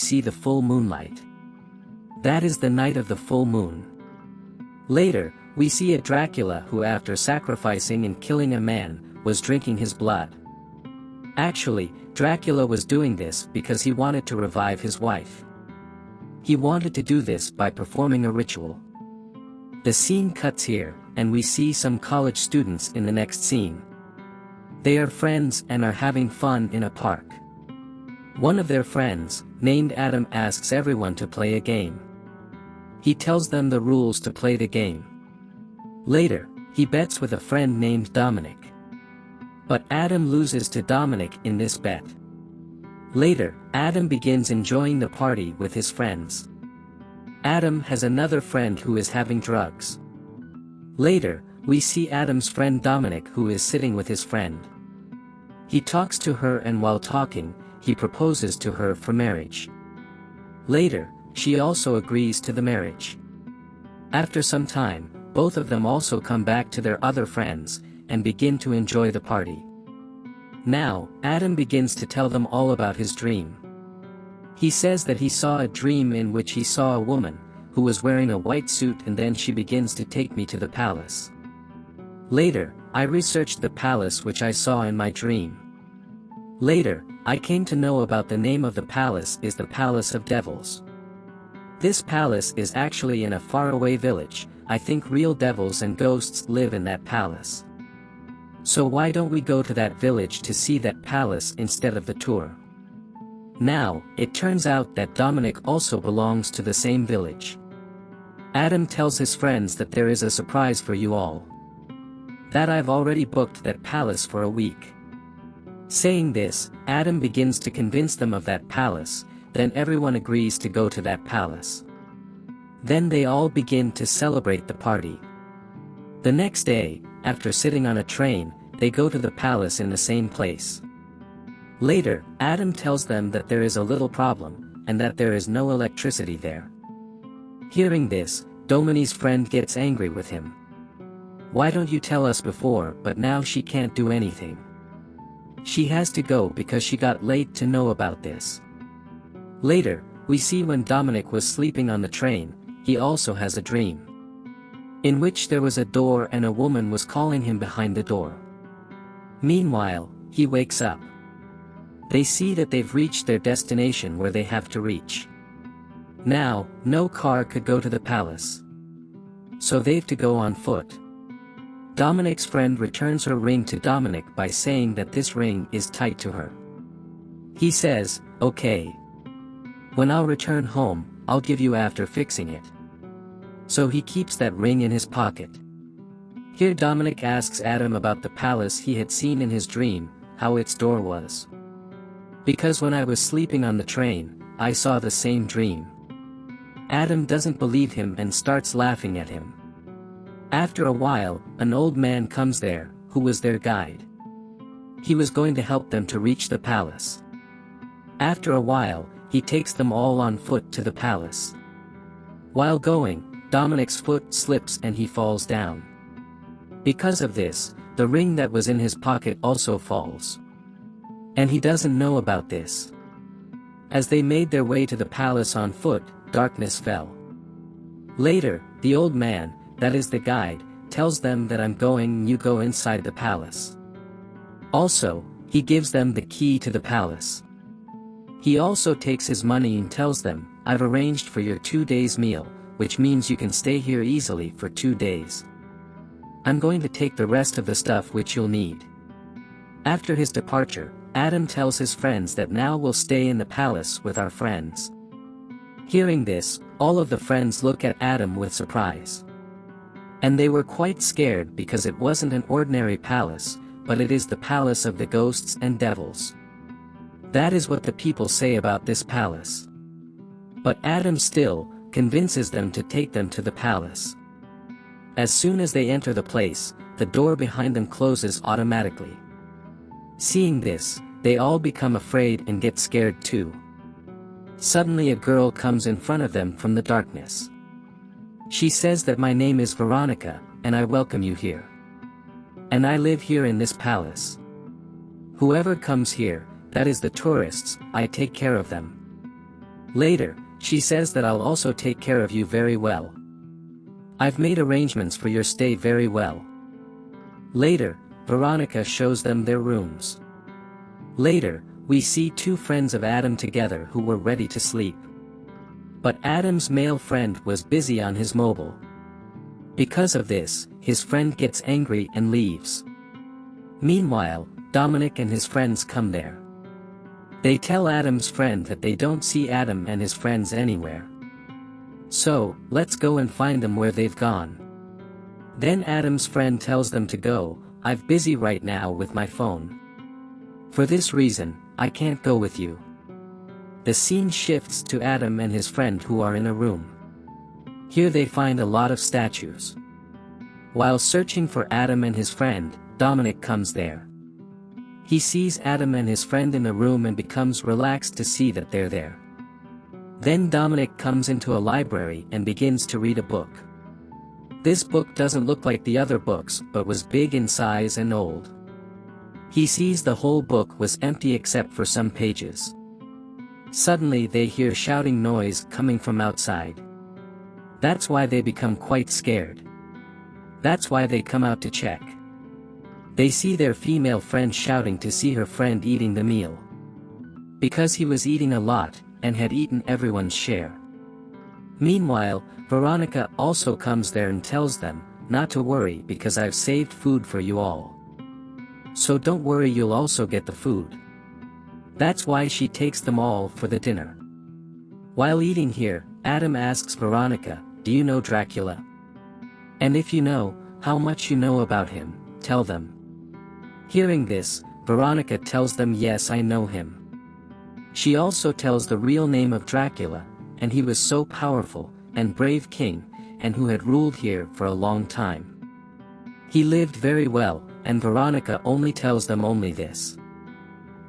see the full moonlight. That is the night of the full moon. Later, we see a Dracula who, after sacrificing and killing a man, was drinking his blood. Actually, Dracula was doing this because he wanted to revive his wife. He wanted to do this by performing a ritual. The scene cuts here, and we see some college students in the next scene. They are friends and are having fun in a park. One of their friends, named Adam, asks everyone to play a game. He tells them the rules to play the game. Later, he bets with a friend named Dominic. But Adam loses to Dominic in this bet. Later, Adam begins enjoying the party with his friends. Adam has another friend who is having drugs. Later, we see Adam's friend Dominic, who is sitting with his friend. He talks to her, and while talking, he proposes to her for marriage. Later, she also agrees to the marriage. After some time, both of them also come back to their other friends, and begin to enjoy the party. Now, Adam begins to tell them all about his dream. He says that he saw a dream in which he saw a woman, who was wearing a white suit, and then she begins to take me to the palace. Later, I researched the palace which I saw in my dream. Later, I came to know about the name of the palace is the Palace of Devils. This palace is actually in a faraway village. I think real devils and ghosts live in that palace. So why don't we go to that village to see that palace instead of the tour? Now, it turns out that Dominic also belongs to the same village. Adam tells his friends that there is a surprise for you all. That I've already booked that palace for a week. Saying this, Adam begins to convince them of that palace, then everyone agrees to go to that palace. Then they all begin to celebrate the party. The next day, after sitting on a train, they go to the palace in the same place. Later, Adam tells them that there is a little problem, and that there is no electricity there. Hearing this, Dominic's friend gets angry with him. Why don't you tell us before? But now she can't do anything. She has to go because she got late to know about this. Later, we see when Dominic was sleeping on the train, he also has a dream. In which there was a door and a woman was calling him behind the door. Meanwhile, he wakes up. They see that they've reached their destination where they have to reach. Now, no car could go to the palace. So they've to go on foot. Dominic's friend returns her ring to Dominic by saying that this ring is tied to her. He says, "Okay. When I'll return home, I'll give you after fixing it." So he keeps that ring in his pocket. Here Dominic asks Adam about the palace he had seen in his dream, how its door was. Because when I was sleeping on the train, I saw the same dream. Adam doesn't believe him and starts laughing at him. After a while, an old man comes there, who was their guide. He was going to help them to reach the palace. After a while, he takes them all on foot to the palace. While going, Dominic's foot slips and he falls down. Because of this, the ring that was in his pocket also falls. And he doesn't know about this. As they made their way to the palace on foot, darkness fell. Later, the old man, that is the guide, tells them that I'm going, you go inside the palace. Also, he gives them the key to the palace. He also takes his money and tells them, I've arranged for your 2 days meal, which means you can stay here easily for 2 days. I'm going to take the rest of the stuff which you'll need. After his departure, Adam tells his friends that now we'll stay in the palace with our friends. Hearing this, all of the friends look at Adam with surprise. And they were quite scared because it wasn't an ordinary palace, but it is the palace of the ghosts and devils. That is what the people say about this palace. But Adam still convinces them to take them to the palace. As soon as they enter the place, the door behind them closes automatically. Seeing this, they all become afraid and get scared too. Suddenly a girl comes in front of them from the darkness. She says that my name is Veronica, and I welcome you here. And I live here in this palace. Whoever comes here, that is the tourists, I take care of them. Later, she says that I'll also take care of you very well. I've made arrangements for your stay very well. Later, Veronica shows them their rooms. Later, we see two friends of Adam together who were ready to sleep. But Adam's male friend was busy on his mobile. Because of this, his friend gets angry and leaves. Meanwhile, Dominic and his friends come there. They tell Adam's friend that they don't see Adam and his friends anywhere. So, let's go and find them where they've gone. Then Adam's friend tells them to go. I'm busy right now with my phone. For this reason, I can't go with you. The scene shifts to Adam and his friend who are in a room. Here they find a lot of statues. While searching for Adam and his friend, Dominic comes there. He sees Adam and his friend in the room and becomes relaxed to see that they're there. Then Dominic comes into a library and begins to read a book. This book doesn't look like the other books but was big in size and old. He sees the whole book was empty except for some pages. Suddenly they hear shouting noise coming from outside. That's why they become quite scared. That's why they come out to check. They see their female friend shouting to see her friend eating the meal. Because he was eating a lot, and had eaten everyone's share. Meanwhile, Veronica also comes there and tells them, not to worry because I've saved food for you all. So don't worry, you'll also get the food. That's why she takes them all for the dinner. While eating here, Adam asks Veronica, do you know Dracula? And if you know, how much you know about him, tell them. Hearing this, Veronica tells them yes, I know him. She also tells the real name of Dracula, and he was so powerful, and brave king, and who had ruled here for a long time. He lived very well, and Veronica only tells them only this.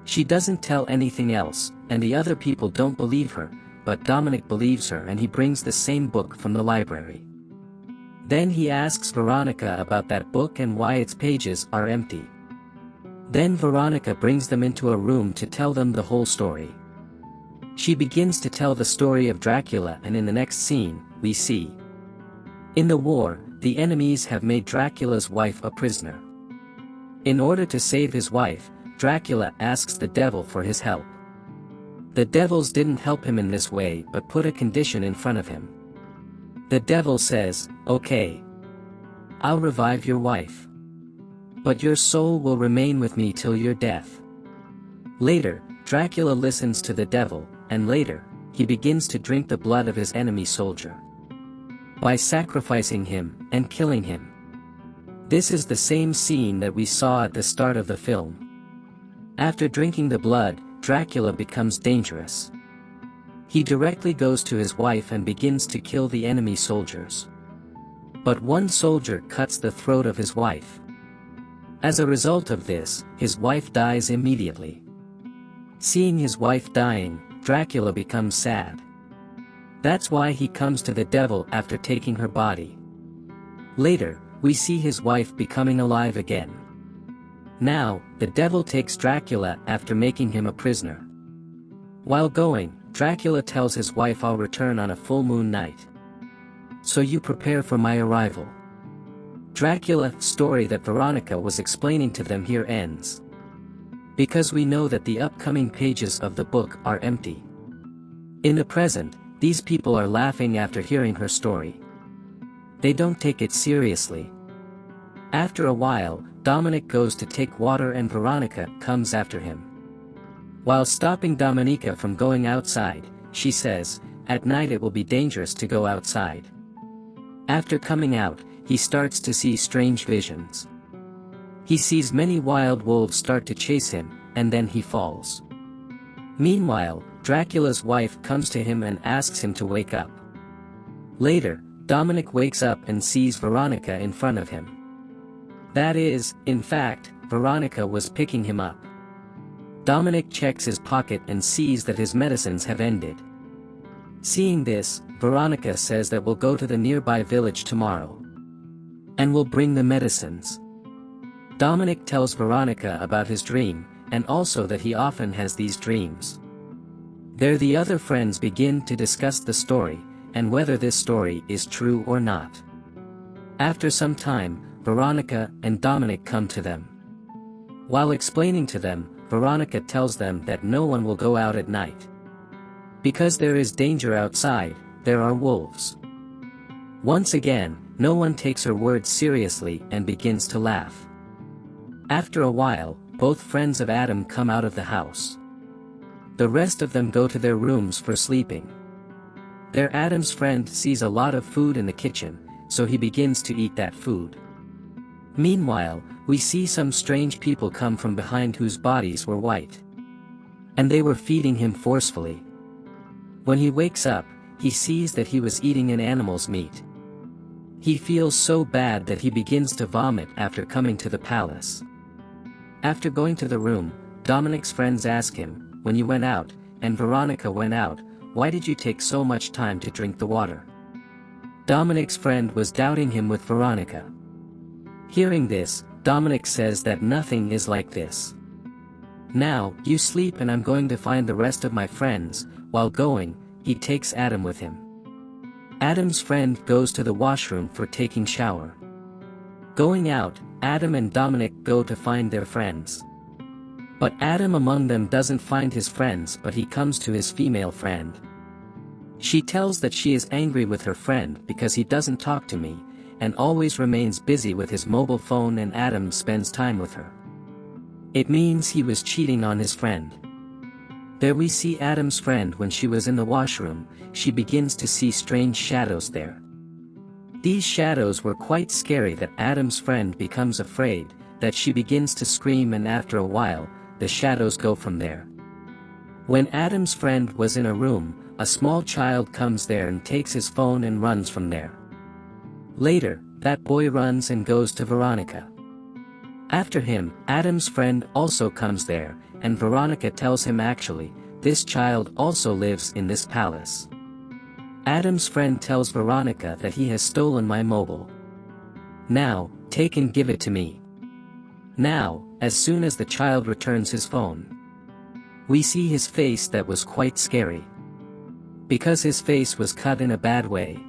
She doesn't tell anything else, and the other people don't believe her, but Dominic believes her and he brings the same book from the library. Then he asks Veronica about that book and why its pages are empty. Then Veronica brings them into a room to tell them the whole story. She begins to tell the story of Dracula, and in the next scene, we see. In the war, the enemies have made Dracula's wife a prisoner. In order to save his wife, Dracula asks the devil for his help. The devils didn't help him in this way but put a condition in front of him. The devil says, okay. I'll revive your wife. But your soul will remain with me till your death. Later, Dracula listens to the devil, and later, he begins to drink the blood of his enemy soldier. By sacrificing him, and killing him. This is the same scene that we saw at the start of the film. After drinking the blood, Dracula becomes dangerous. He directly goes to his wife and begins to kill the enemy soldiers. But one soldier cuts the throat of his wife. As a result of this, his wife dies immediately. Seeing his wife dying, Dracula becomes sad. That's why he comes to the devil after taking her body. Later, we see his wife becoming alive again. Now, the devil takes Dracula after making him a prisoner. While going, Dracula tells his wife, I'll return on a full moon night. So you prepare for my arrival. Dracula's story that Veronica was explaining to them here ends. Because we know that the upcoming pages of the book are empty. In the present, these people are laughing after hearing her story. They don't take it seriously. After a while, Dominic goes to take water and Veronica comes after him. While stopping Dominica from going outside, she says, at night it will be dangerous to go outside. After coming out, he starts to see strange visions. He sees many wild wolves start to chase him, and then he falls. Meanwhile, Dracula's wife comes to him and asks him to wake up. Later, Dominic wakes up and sees Veronica in front of him. That is, in fact, Veronica was picking him up. Dominic checks his pocket and sees that his medicines have ended. Seeing this, Veronica says that we'll go to the nearby village tomorrow. And we'll bring the medicines. Dominic tells Veronica about his dream, and also that he often has these dreams. There the other friends begin to discuss the story, and whether this story is true or not. After some time, Veronica and Dominic come to them. While explaining to them, Veronica tells them that no one will go out at night. Because there is danger outside, there are wolves. Once again, no one takes her words seriously and begins to laugh. After a while, both friends of Adam come out of the house. The rest of them go to their rooms for sleeping. There Adam's friend sees a lot of food in the kitchen, so he begins to eat that food. Meanwhile, we see some strange people come from behind whose bodies were white. And they were feeding him forcefully. When he wakes up, he sees that he was eating an animal's meat. He feels so bad that he begins to vomit after coming to the palace. After going to the room, Dominic's friends ask him, "When you went out, and Veronica went out, why did you take so much time to drink the water?" Dominic's friend was doubting him with Veronica. Hearing this, Dominic says that nothing is like this. "Now, you sleep and I'm going to find the rest of my friends." While going, he takes Adam with him. Adam's friend goes to the washroom for taking shower. Going out, Adam and Dominic go to find their friends. But Adam among them doesn't find his friends, but he comes to his female friend. She tells that she is angry with her friend because he doesn't talk to me, and always remains busy with his mobile phone, and Adam spends time with her. It means he was cheating on his friend. There we see Adam's friend when she was in the washroom, she begins to see strange shadows there. These shadows were quite scary that Adam's friend becomes afraid, that she begins to scream, and after a while, the shadows go from there. When Adam's friend was in a room, a small child comes there and takes his phone and runs from there. Later, that boy runs and goes to Veronica. After him, Adam's friend also comes there, and Veronica tells him actually, this child also lives in this palace. Adam's friend tells Veronica that he has stolen my mobile. Now, take and give it to me. Now, as soon as the child returns his phone, we see his face that was quite scary. Because his face was cut in a bad way.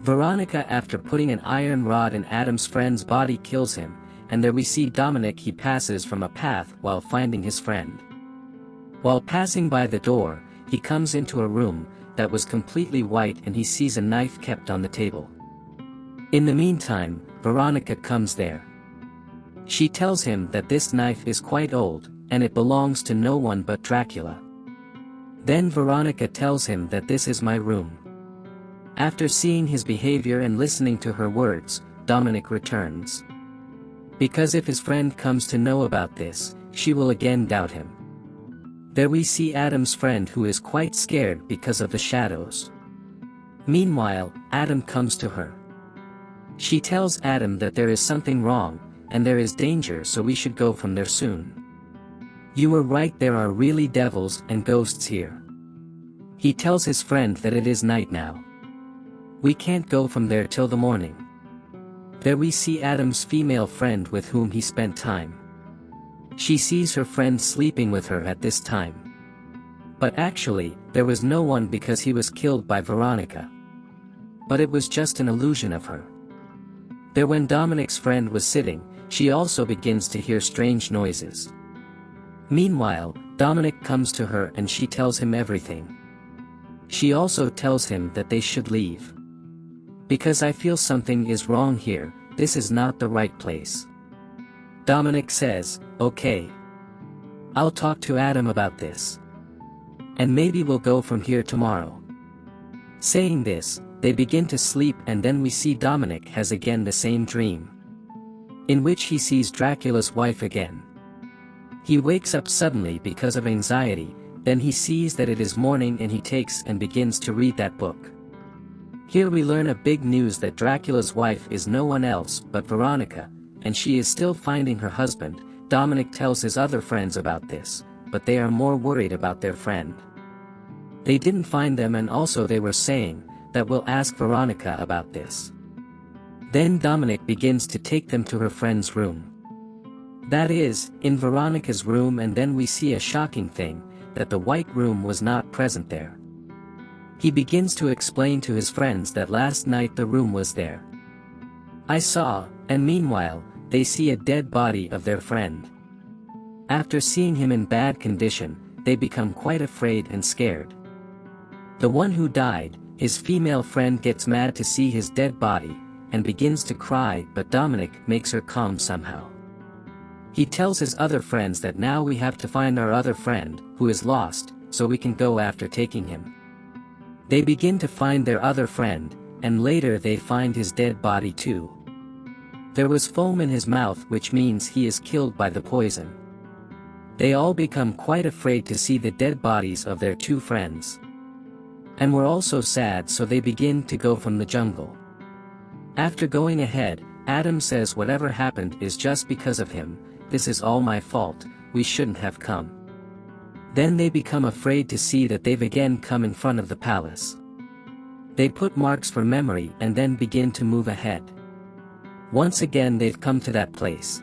Veronica, after putting an iron rod in Adam's friend's body, kills him, and there we see Dominic. He passes from a path while finding his friend. While passing by the door, he comes into a room that was completely white, and he sees a knife kept on the table. In the meantime, Veronica comes there. She tells him that this knife is quite old, and it belongs to no one but Dracula. Then Veronica tells him that this is my room. After seeing his behavior and listening to her words, Dominic returns. Because if his friend comes to know about this, she will again doubt him. There we see Adam's friend, who is quite scared because of the shadows. Meanwhile, Adam comes to her. She tells Adam that there is something wrong, and there is danger, so we should go from there soon. You were right, there are really devils and ghosts here. He tells his friend that it is night now. We can't go from there till the morning. There we see Adam's female friend with whom he spent time. She sees her friend sleeping with her at this time. But actually, there was no one because he was killed by Veronica. But it was just an illusion of her. There when Dominic's friend was sitting, she also begins to hear strange noises. Meanwhile, Dominic comes to her and she tells him everything. She also tells him that they should leave. Because I feel something is wrong here, this is not the right place. Dominic says, okay. I'll talk to Adam about this. And maybe we'll go from here tomorrow. Saying this, they begin to sleep, and then we see Dominic has again the same dream. In which he sees Dracula's wife again. He wakes up suddenly because of anxiety, then he sees that it is morning and he takes and begins to read that book. Here we learn a big news that Dracula's wife is no one else but Veronica, and she is still finding her husband. Dominic tells his other friends about this, but they are more worried about their friend. They didn't find them, and also they were saying that we'll ask Veronica about this. Then Dominic begins to take them to her friend's room. That is, in Veronica's room, and then we see a shocking thing, that the white room was not present there. He begins to explain to his friends that last night the room was there. I saw, and meanwhile, they see a dead body of their friend. After seeing him in bad condition, they become quite afraid and scared. The one who died, his female friend, gets mad to see his dead body, and begins to cry, but Dominic makes her calm somehow. He tells his other friends that now we have to find our other friend, who is lost, so we can go after taking him. They begin to find their other friend, and later they find his dead body too. There was foam in his mouth, which means he is killed by the poison. They all become quite afraid to see the dead bodies of their two friends. And were also sad, so they begin to go from the jungle. After going ahead, Adam says whatever happened is just because of him, this is all my fault, we shouldn't have come. Then they become afraid to see that they've again come in front of the palace. They put marks for memory and then begin to move ahead. Once again they've come to that place.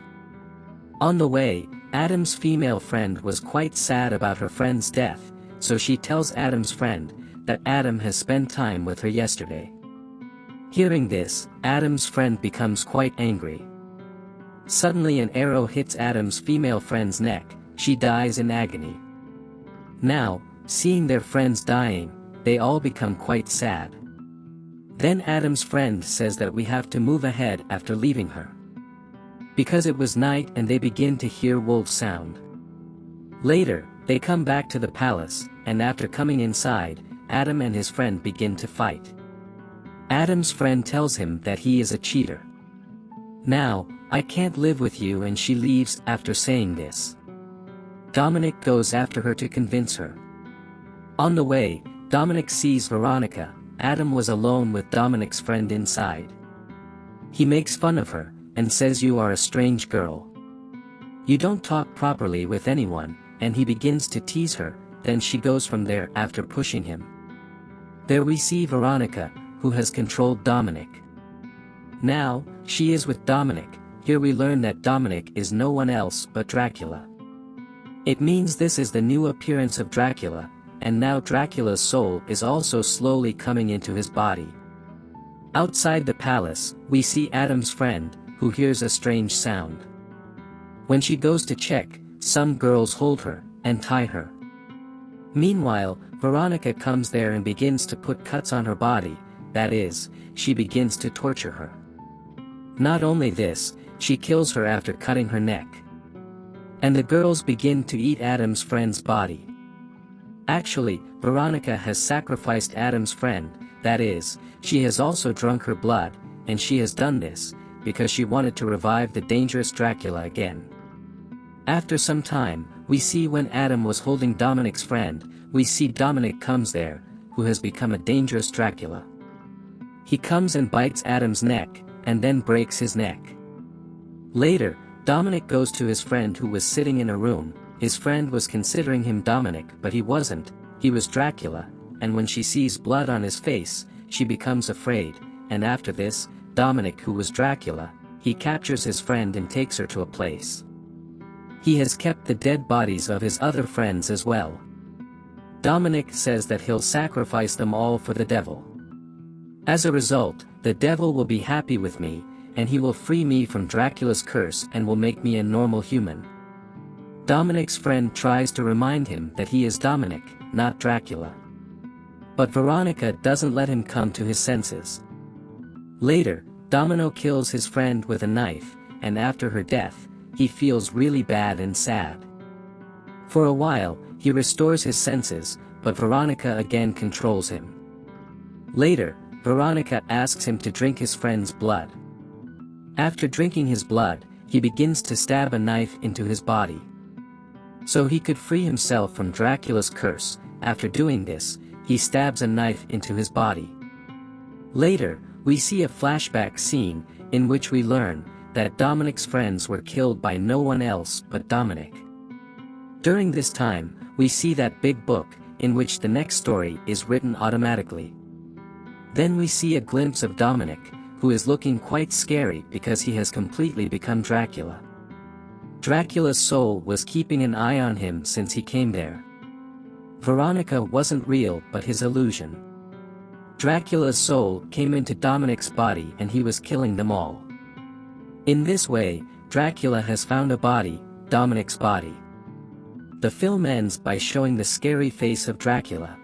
On the way, Adam's female friend was quite sad about her friend's death, so she tells Adam's friend that Adam has spent time with her yesterday. Hearing this, Adam's friend becomes quite angry. Suddenly an arrow hits Adam's female friend's neck, she dies in agony. Now, seeing their friends dying, they all become quite sad. Then Adam's friend says that we have to move ahead after leaving her. Because it was night and they begin to hear wolves sound. Later, they come back to the palace, and after coming inside, Adam and his friend begin to fight. Adam's friend tells him that he is a cheater. Now, I can't live with you, and she leaves after saying this. Dominic goes after her to convince her. On the way, Dominic sees Veronica. Adam was alone with Dominic's friend inside. He makes fun of her, and says you are a strange girl. You don't talk properly with anyone, and he begins to tease her, then she goes from there after pushing him. There we see Veronica, who has controlled Dominic. Now, she is with Dominic. Here we learn that Dominic is no one else but Dracula. It means this is the new appearance of Dracula, and now Dracula's soul is also slowly coming into his body. Outside the palace, we see Adam's friend, who hears a strange sound. When she goes to check, some girls hold her, and tie her. Meanwhile, Veronica comes there and begins to put cuts on her body, that is, she begins to torture her. Not only this, she kills her after cutting her neck. And the girls begin to eat Adam's friend's body. Actually, Veronica has sacrificed Adam's friend, that is, she has also drunk her blood, and she has done this because she wanted to revive the dangerous Dracula again. After some time, we see when Adam was holding Dominic's friend, we see Dominic comes there, who has become a dangerous Dracula. He comes and bites Adam's neck, and then breaks his neck. Later, Dominic goes to his friend who was sitting in a room. His friend was considering him Dominic, but he wasn't, he was Dracula, and when she sees blood on his face, she becomes afraid, and after this, Dominic, who was Dracula, he captures his friend and takes her to a place. He has kept the dead bodies of his other friends as well. Dominic says that he'll sacrifice them all for the devil. As a result, the devil will be happy with me, and he will free me from Dracula's curse and will make me a normal human. Dominic's friend tries to remind him that he is Dominic, not Dracula. But Veronica doesn't let him come to his senses. Later, Domino kills his friend with a knife, and after her death, he feels really bad and sad. For a while, he restores his senses, but Veronica again controls him. Later, Veronica asks him to drink his friend's blood. After drinking his blood, he begins to stab a knife into his body. So he could free himself from Dracula's curse. After doing this, he stabs a knife into his body. Later, we see a flashback scene, in which we learn that Dominic's friends were killed by no one else but Dominic. During this time, we see that big book, in which the next story is written automatically. Then we see a glimpse of Dominic, who is looking quite scary because he has completely become Dracula. Dracula's soul was keeping an eye on him since he came there. Veronica wasn't real but his illusion. Dracula's soul came into Dominic's body and he was killing them all. In this way, Dracula has found a body, Dominic's body. The film ends by showing the scary face of Dracula.